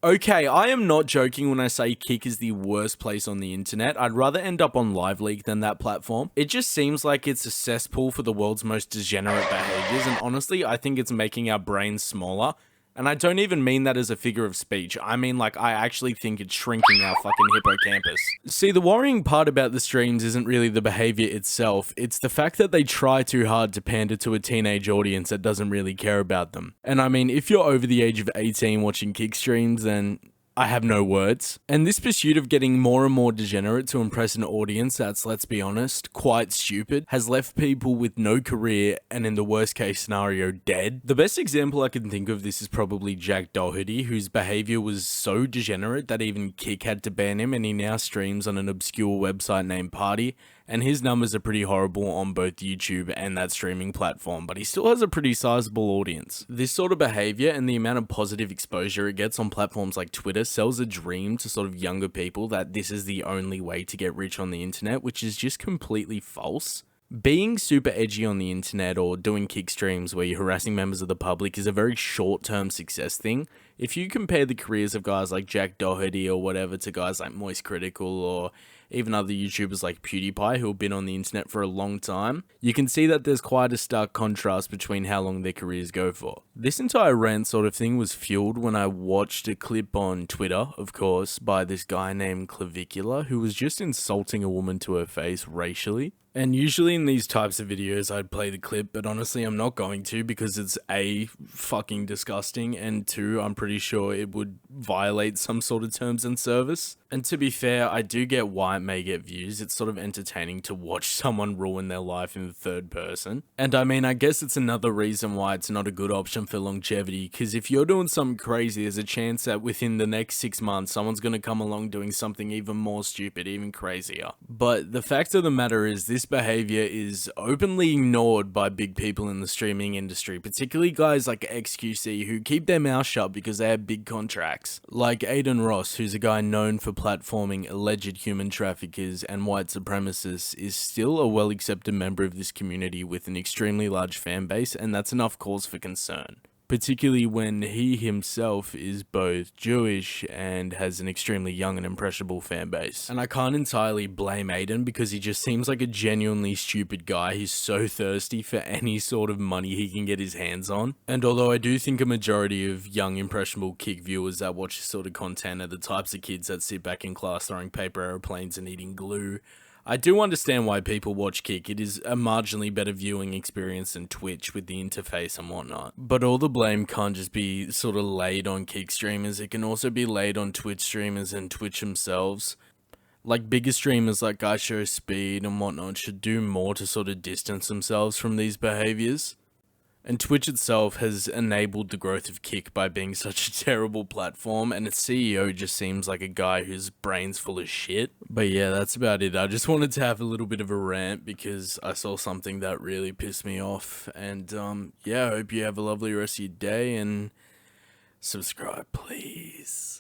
Okay, I am not joking when I say Kick is the worst place on the internet. I'd rather end up on Live League than that platform. It just seems like it's a cesspool for the world's most degenerate behaviors, and honestly, I think it's making our brains smaller. And I don't even mean that as a figure of speech. I mean, like, I actually think it's shrinking our fucking hippocampus. See, the worrying part about the streams isn't really the behavior itself, it's the fact that they try too hard to pander to a teenage audience that doesn't really care about them. And I mean, if you're over the age of 18 watching Kick streams, then I have no words. And this pursuit of getting more and more degenerate to impress an audience that's, let's be honest, quite stupid, has left people with no career and in the worst case scenario, dead. The best example I can think of this is probably Jack Doherty, whose behavior was so degenerate that even Kick had to ban him, and he now streams on an obscure website named Party, and his numbers are pretty horrible on both YouTube and that streaming platform, but he still has a pretty sizable audience. This sort of behavior and the amount of positive exposure it gets on platforms like Twitter sells a dream to sort of younger people that this is the only way to get rich on the internet, which is just completely false. Being super edgy on the internet or doing Kick streams where you're harassing members of the public is a very short-term success thing. If you compare the careers of guys like Jack Doherty or whatever to guys like Moist Critical or even other YouTubers like PewDiePie who have been on the internet for a long time, you can see that there's quite a stark contrast between how long their careers go for. This entire rant sort of thing was fueled when I watched a clip on Twitter, of course, by this guy named Clavicular who was just insulting a woman to her face racially. And usually in these types of videos, I'd play the clip, but honestly, I'm not going to because it's A, fucking disgusting, and 2, I'm pretty sure it would violate some sort of terms and service. And to be fair, I do get why it may get views. It's sort of entertaining to watch someone ruin their life in the third person. And I mean, I guess it's another reason why it's not a good option for longevity, because if you're doing something crazy, there's a chance that within the next 6 months, someone's going to come along doing something even more stupid, even crazier. But the fact of the matter is, this behavior is openly ignored by big people in the streaming industry, particularly guys like XQC who keep their mouth shut because they have big contracts. Like Adin Ross, who's a guy known for platforming alleged human traffickers and white supremacists, is still a well accepted member of this community with an extremely large fan base, and that's enough cause for concern. Particularly when he himself is both Jewish and has an extremely young and impressionable fan base. And I can't entirely blame Aiden because he just seems like a genuinely stupid guy. He's so thirsty for any sort of money he can get his hands on. And although I do think a majority of young impressionable Kick viewers that watch this sort of content are the types of kids that sit back in class throwing paper airplanes and eating glue, I do understand why people watch Kick. It is a marginally better viewing experience than Twitch with the interface and whatnot. But all the blame can't just be sort of laid on Kick streamers, it can also be laid on Twitch streamers and Twitch themselves. Like, bigger streamers like Guy Show Speed and whatnot should do more to sort of distance themselves from these behaviors. And Twitch itself has enabled the growth of Kick by being such a terrible platform, and its CEO just seems like a guy whose brain's full of shit. But yeah, that's about it. I just wanted to have a little bit of a rant because I saw something that really pissed me off. And yeah, I hope you have a lovely rest of your day, and subscribe, please.